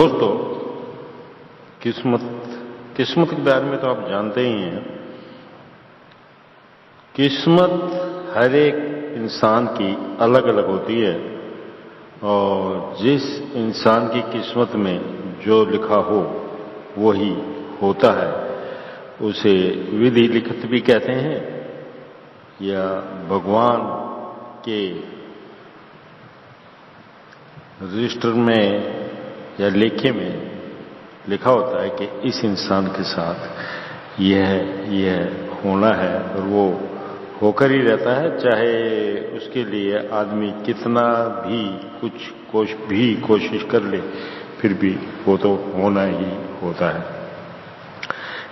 दोस्तों, किस्मत के बारे में तो आप जानते ही हैं। किस्मत हर एक इंसान की अलग अलग होती है और जिस इंसान की किस्मत में जो लिखा हो वही होता है। उसे विधि लिखित भी कहते हैं या भगवान के रजिस्टर में या लेखे में लिखा होता है कि इस इंसान के साथ यह होना है और वो होकर ही रहता है, चाहे उसके लिए आदमी कितना भी कोशिश कर ले, फिर भी वो तो होना ही होता है।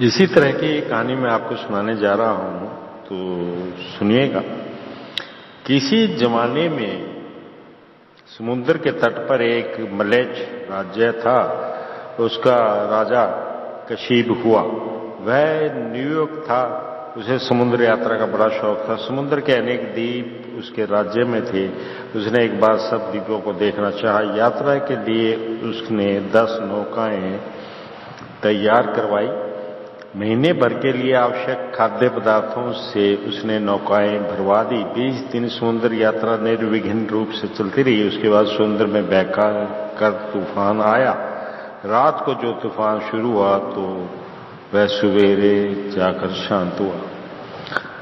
इसी तरह की कहानी मैं आपको सुनाने जा रहा हूं, तो सुनिएगा। किसी जमाने में समुद्र के तट पर एक मलेच्छ राज्य था। उसका राजा कशीब हुआ। वह न्यूयॉर्क था। उसे समुद्र यात्रा का बड़ा शौक था। समुद्र के अनेक द्वीप उसके राज्य में थे। उसने एक बार सब द्वीपों को देखना चाहा। यात्रा के लिए उसने 10 नौकाएं तैयार करवाई। महीने भर के लिए आवश्यक खाद्य पदार्थों से उसने नौकाएं भरवा दी। 20 दिन समुद्र यात्रा निर्विघ्न रूप से चलती रही। उसके बाद समुद्र में बहकर तूफान आया। रात को जो तूफान शुरू हुआ तो वह सवेरे जाकर शांत हुआ।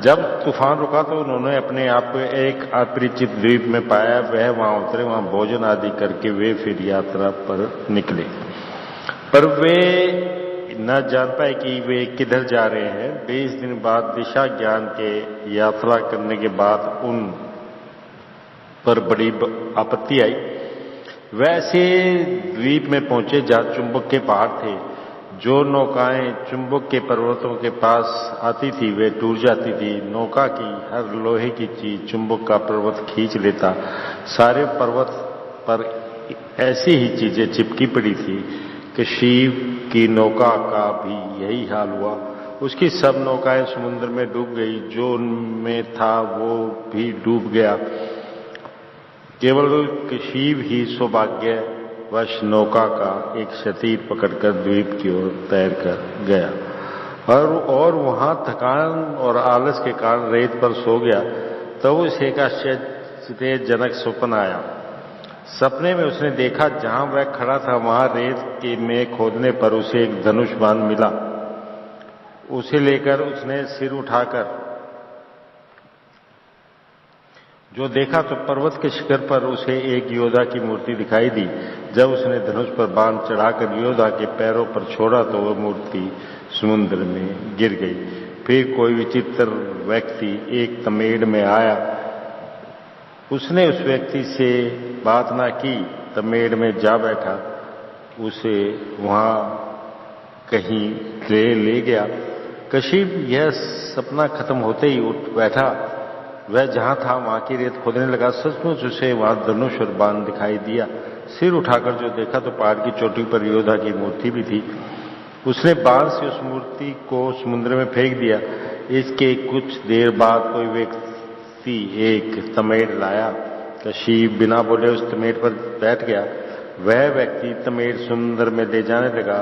जब तूफान रुका तो उन्होंने अपने आप को एक अपरिचित द्वीप में पाया। वह वहां उतरे, वहां भोजन आदि करके वे फिर यात्रा पर निकले, पर वे न जान पाए कि वे किधर जा रहे हैं। 20 दिन बाद दिशा ज्ञान के यात्रा करने के बाद उन पर बड़ी आपत्ति आई। वैसे द्वीप में पहुंचे जहां चुंबक के पहाड़ थे। जो नौकाएं चुंबक के पर्वतों के पास आती थी वे टूट जाती थी। नौका की हर लोहे की चीज चुंबक का पर्वत खींच लेता। सारे पर्वत पर ऐसी ही चीजें चिपकी पड़ी थी। कशीब की नौका का भी यही हाल हुआ। उसकी सब नौकाएं समुद्र में डूब गई। जो उनमें था वो भी डूब गया। केवल कशीब ही सौभाग्यवश नौका का एक शतीर पकड़कर द्वीप की ओर तैर कर गया और वहां थकान और आलस के कारण रेत पर सो गया। तब उसे एक आश्चर्यजनक स्वप्न आया। सपने में उसने देखा जहां वह खड़ा था वहां रेत में खोदने पर उसे एक धनुष बाण मिला। उसे लेकर उसने सिर उठाकर जो देखा तो पर्वत के शिखर पर उसे एक योद्धा की मूर्ति दिखाई दी। जब उसने धनुष पर बाण चढ़ाकर योद्धा के पैरों पर छोड़ा तो वह मूर्ति समुद्र में गिर गई। फिर कोई विचित्र व्यक्ति एक तमेड़ में आया। उसने उस व्यक्ति से बात ना की, तमेड़ में जा बैठा। उसे वहां कहीं ले गया। कशीब यह सपना खत्म होते ही उठ बैठा। वह जहां था वहां की रेत खोदने लगा। सचमुच उसे वहां धनुष और बाण दिखाई दिया। सिर उठाकर जो देखा तो पहाड़ की चोटी पर योद्धा की मूर्ति भी थी। उसने बाण से उस मूर्ति को समुद्र में फेंक दिया। इसके कुछ देर बाद कोई व्यक्ति एक तमेड़ लाया। कशीब बिना बोले उस तमेड़ पर बैठ गया। वह व्यक्ति तमेड़ समुद्र में ले जाने लगा।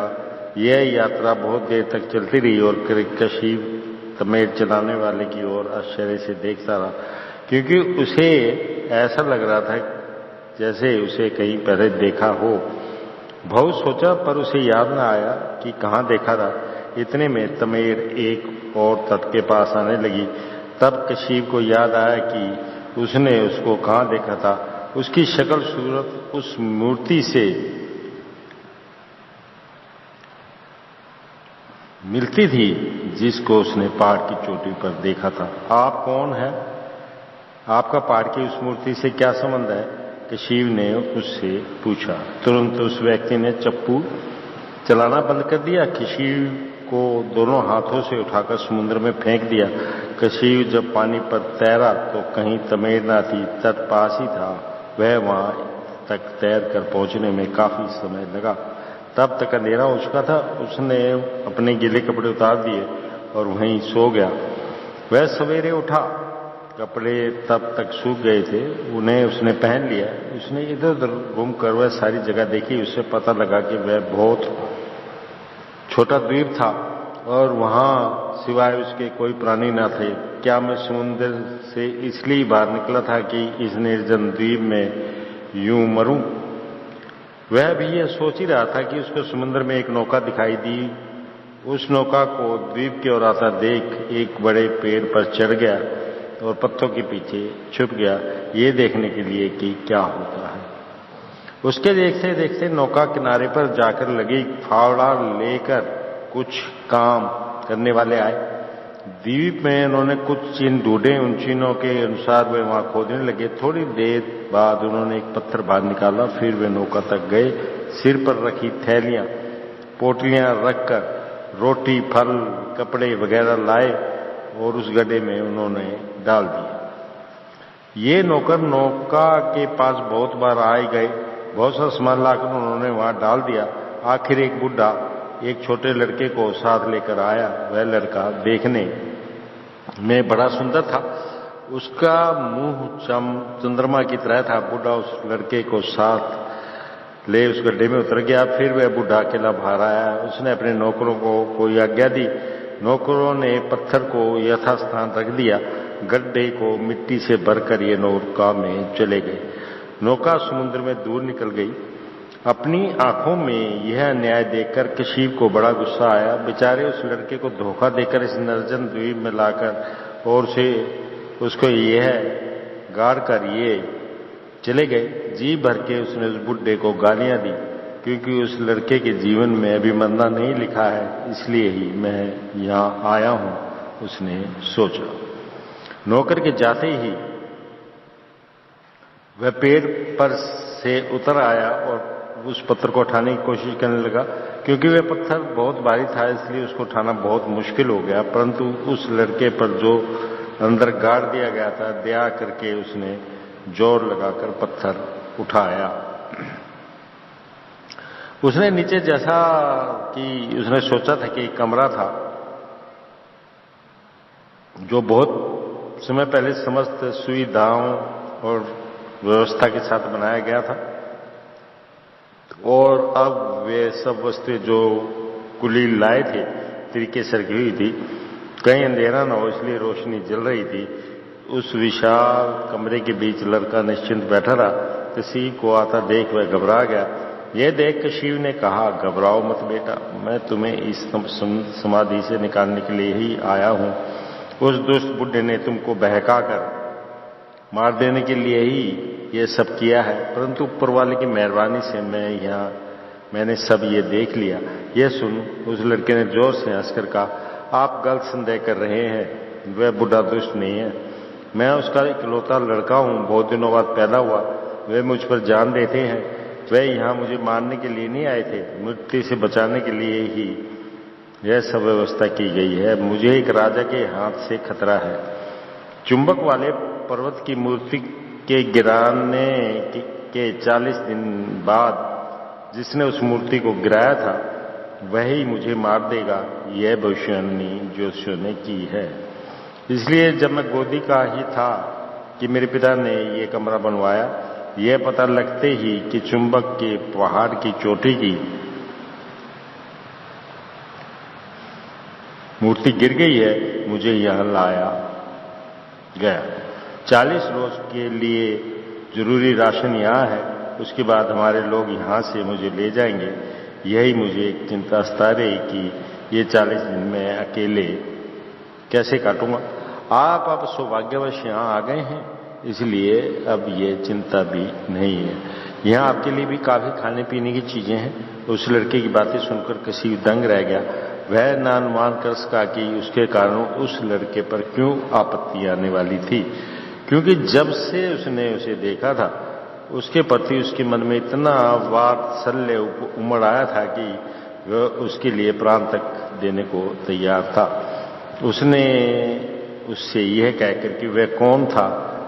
यह यात्रा बहुत देर तक चलती रही और कशीब तमेड़ चलाने वाले की ओर आश्चर्य से देखता रहा, क्योंकि उसे ऐसा लग रहा था जैसे उसे कहीं पहले देखा हो। बहुत सोचा पर उसे याद न आया कि कहाँ देखा था। इतने में तमेड़ एक और तट के पास आने लगी। तब कशीब को याद आया कि उसने उसको कहाँ देखा था। उसकी शक्ल सूरत उस मूर्ति से मिलती थी जिसको उसने पहाड़ की चोटी पर देखा था। आप कौन है? आपका पहाड़ की उस मूर्ति से क्या संबंध है? कशीब ने उससे पूछा। तुरंत उस व्यक्ति ने चप्पू चलाना बंद कर दिया। कशीब को दोनों हाथों से उठाकर समुद्र में फेंक दिया। कशीब जब पानी पर तैरा तो कहीं तमेड़ ना थी, तट पास ही था। वह वहां तक तैर कर पहुंचने में काफी समय लगा। तब तक अंधेरा हो चुका था। उसने अपने गीले कपड़े उतार दिए और वहीं सो गया। वह सवेरे उठा कपड़े तब तक सूख गए थे, उन्हें उसने पहन लिया। उसने इधर उधर घूम कर वह सारी जगह देखी। उसे पता लगा कि वह बहुत छोटा द्वीप था और वहां सिवाय उसके कोई प्राणी न थे। क्या मैं समुद्र से इसलिए बाहर निकला था कि इस निर्जन द्वीप में यूं मरूं? वह भी यह सोच ही रहा था कि उसको समुद्र में एक नौका दिखाई दी। उस नौका को द्वीप की ओर आता देख एक बड़े पेड़ पर चढ़ गया और पत्तों के पीछे छुप गया, ये देखने के लिए कि क्या होता है। उसके देखते देखते नौका किनारे पर जाकर लगी। फावड़ा लेकर कुछ काम करने वाले आए। द्वीप में उन्होंने कुछ चिन्ह ढूंढे। उन चिन्हों के अनुसार वे वहां खोदने लगे। थोड़ी देर बाद उन्होंने एक पत्थर बाहर निकाला। फिर वे नौका तक गए। सिर पर रखी थैलियां पोटलियां रखकर रोटी, फल, कपड़े वगैरह लाए और उस गड्ढे में उन्होंने डाल दिया। ये नौकर नौका के पास बहुत बार आए गए। बहुत सा सामान लाकर उन्होंने वहां डाल दिया। आखिर एक बुढ़ा एक छोटे लड़के को साथ लेकर आया। वह लड़का देखने में बड़ा सुंदर था। उसका मुंह चंद्रमा की तरह था। बुढ़ा उस लड़के को साथ ले उस गड्ढे में उतर गया। फिर वह बुढ़ा अकेला बाहर आया। उसने अपने नौकरों को कोई आज्ञा दी। नौकरों ने पत्थर को यथास्थान रख दिया। गड्ढे को मिट्टी से भरकर ये नौका में चले गए। नौका समुद्र में दूर निकल गई। अपनी आंखों में यह अन्याय देखकर कशीप को बड़ा गुस्सा आया। बेचारे उस लड़के को धोखा देकर इस निर्जन द्वीप में लाकर और उसको यह गाड़ कर ये चले गए। जी भर के उसने उस बुड्ढे को गालियां दी, क्योंकि उस लड़के के जीवन में अभी मरना नहीं लिखा है, इसलिए ही मैं यहां आया हूं, उसने सोचा। नौकर के जाते ही वह पेड़ पर से उतर आया और उस पत्थर को उठाने की कोशिश करने लगा। क्योंकि वह पत्थर बहुत भारी था, इसलिए उसको उठाना बहुत मुश्किल हो गया। परंतु उस लड़के पर जो अंदर गाड़ दिया गया था, दया करके उसने जोर लगाकर पत्थर उठाया। उसने नीचे, जैसा कि उसने सोचा था कि एक कमरा था जो बहुत समय पहले समस्त सुविधाओं और व्यवस्था के साथ बनाया गया था, और अब वे सब वस्तुएं जो कुलीन लाए थे तरीके से रखी हुई थी। कहीं अंधेरा न हो इसलिए रोशनी जल रही थी। उस विशाल कमरे के बीच लड़का निश्चिंत बैठा रहा। कशीप को आता देख वह घबरा गया। यह देख कशीप ने कहा, घबराओ मत बेटा, मैं तुम्हें इस समाधि से निकालने के लिए ही आया हूं। उस दुष्ट बुड्ढे ने तुमको बहकाकर मार देने के लिए ही ये सब किया है, परंतु ऊपर वाले की मेहरबानी से मैंने सब ये देख लिया। ये सुन, उस लड़के ने जोर से हंसकर कहा, आप गलत संदेह कर रहे हैं, वह बुढ़ा दुष्ट नहीं है, मैं उसका इकलौता लड़का हूं, बहुत दिनों बाद पैदा हुआ। वे मुझ पर जान देते हैं। वे यहां मुझे मारने के लिए नहीं आए थे, मृत्यु से बचाने के लिए ही यह सब व्यवस्था की गई है। मुझे एक राजा के हाथ से खतरा है। चुंबक वाले पर्वत की मूर्ति के गिराने के 40 दिन बाद जिसने उस मूर्ति को गिराया था वही मुझे मार देगा, यह भविष्यवाणी ज्योतिषियों ने की है। इसलिए जब मैं गोदी का ही था कि मेरे पिता ने ये कमरा बनवाया। यह पता लगते ही कि चुंबक के पहाड़ की चोटी की मूर्ति गिर गई है, मुझे यहां लाया गया। 40 रोज के लिए जरूरी राशन यहाँ है, उसके बाद हमारे लोग यहाँ से मुझे ले जाएंगे। यही मुझे एक चिंता सता रही कि ये 40 दिन मैं अकेले कैसे काटूंगा। आप अब सौभाग्यवश यहाँ आ गए हैं, इसलिए अब ये चिंता भी नहीं है। यहाँ आपके लिए भी काफी खाने पीने की चीजें हैं। उस लड़के की बातें सुनकर कशीप दंग रह गया। वह न अनुमान कर सका कि उसके कारण उस लड़के पर क्यों आपत्ति आने वाली थी, क्योंकि जब से उसने उसे देखा था उसके प्रति उसके मन में इतना वात्सल्य उमड़ आया था कि वह उसके लिए प्राण तक देने को तैयार था। उसने उससे यह कहकर कि वह कौन था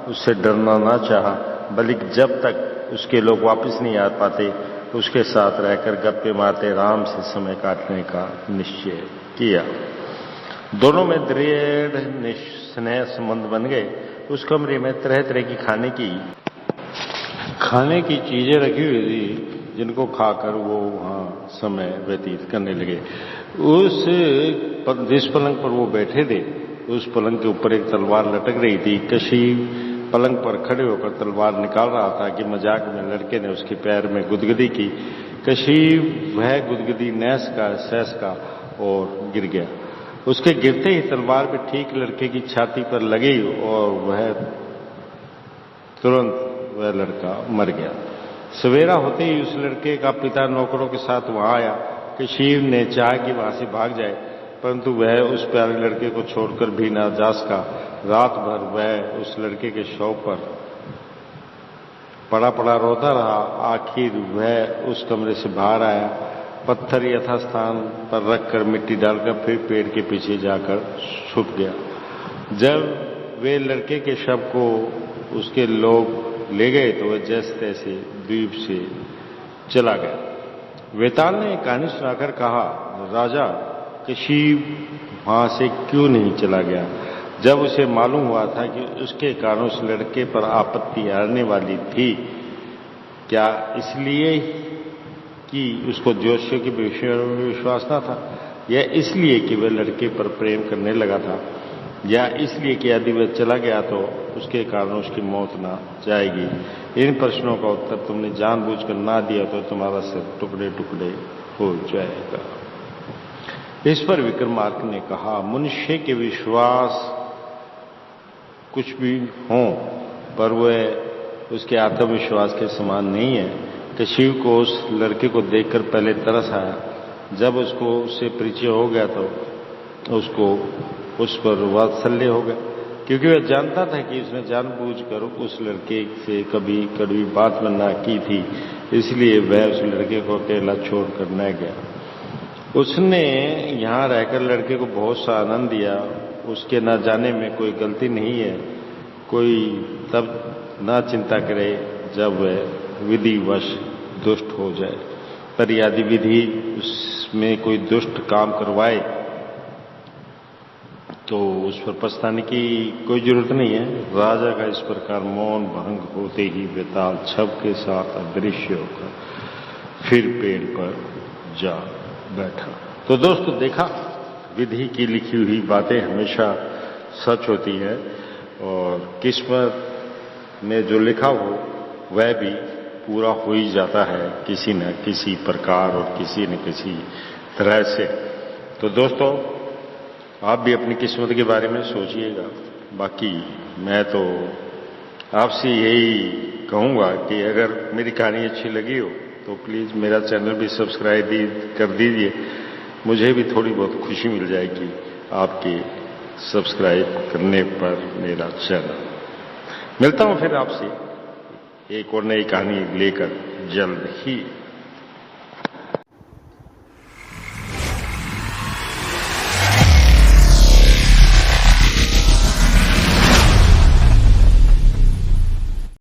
उससे डरना ना चाहा, बल्कि जब तक उसके लोग वापस नहीं आ पाते उसके साथ रहकर गप्पे मारते राम से समय काटने का निश्चय किया। दोनों में दृढ़ स्नेह संबंध बन गए। उस कमरे में तरह तरह की खाने की चीजें रखी हुई थी, जिनको खाकर वो वहां समय व्यतीत करने लगे। जिस पलंग पर वो बैठे थे, उस पलंग के ऊपर एक तलवार लटक रही थी। कशीफ पलंग पर खड़े होकर तलवार निकाल रहा था कि मजाक में लड़के ने उसके पैर में गुदगुदी की। कशीफ वह गुदगुदी सहस का और गिर गया। उसके गिरते ही तलवार भी ठीक लड़के की छाती पर लगी और तुरंत वह लड़का मर गया। सवेरा होते ही उस लड़के का पिता नौकरों के साथ वहां आया। कशीफ ने चाहा कि वहां से भाग जाए, परंतु वह उस प्यारे लड़के को छोड़कर भी न जा सका। रात भर वह उस लड़के के शव पर पड़ा रोता रहा। आखिर वह उस कमरे से बाहर आया, पत्थर यथास्थान पर रखकर मिट्टी डालकर फिर पेड़ के पीछे जाकर छुप गया। जब वे लड़के के शव को उसके लोग ले गए तो वह जैसे तैसे द्वीप से चला गया। वेताल ने एक कहानी सुनाकर कहा, राजा कशीफ वहां से क्यों नहीं चला गया? जब उसे मालूम हुआ था कि उसके कारण उस लड़के पर आपत्ति आने वाली थी। क्या इसलिए कि उसको ज्योतिषियों के विषय में विश्वास न था, या इसलिए कि वह लड़के पर प्रेम करने लगा था, या इसलिए कि यदि वह चला गया तो उसके कारण उसकी मौत ना जाएगी? इन प्रश्नों का उत्तर तुमने जानबूझकर ना दिया तो तुम्हारा सिर टुकड़े टुकड़े हो जाएगा। इस पर विक्रमार्क ने कहा, मनुष्य के विश्वास कुछ भी हो, पर वह उसके आत्मविश्वास के समान नहीं है। कशीफ को उस लड़के को देखकर पहले तरस आया। जब उससे परिचय हो गया तो उसको उस पर वात्सल्य हो गया, क्योंकि वह जानता था कि उसने जानबूझकर उस लड़के से कभी कड़वी बात ना की थी। इसलिए वह उस लड़के को अकेला छोड़कर न गया। उसने यहां रहकर लड़के को बहुत सा आनंद दिया। उसके न जाने में कोई गलती नहीं है। कोई तब न चिंता करे जब वह विधिवश दुष्ट हो जाए, पर यदि विधि उसमें कोई दुष्ट काम करवाए तो उस पर पछताने की कोई जरूरत नहीं है। राजा का इस प्रकार मौन भंग होते ही वेताल छब के साथ अदृश्य होकर फिर पेड़ पर जा बैठा। तो दोस्तों, देखा, विधि की लिखी हुई बातें हमेशा सच होती है, और किस्मत में जो लिखा हो वह भी पूरा हो ही जाता है किसी न किसी प्रकार और किसी न किसी तरह से। तो दोस्तों, आप भी अपनी किस्मत के बारे में सोचिएगा। बाकी मैं तो आपसे यही कहूंगा कि अगर मेरी कहानी अच्छी लगी हो तो प्लीज मेरा चैनल भी सब्सक्राइब कर दीजिए। मुझे भी थोड़ी बहुत खुशी मिल जाएगी आपके सब्सक्राइब करने पर मेरा चैनल। मिलता हूं फिर आपसे एक और नई कहानी लेकर जल्द ही।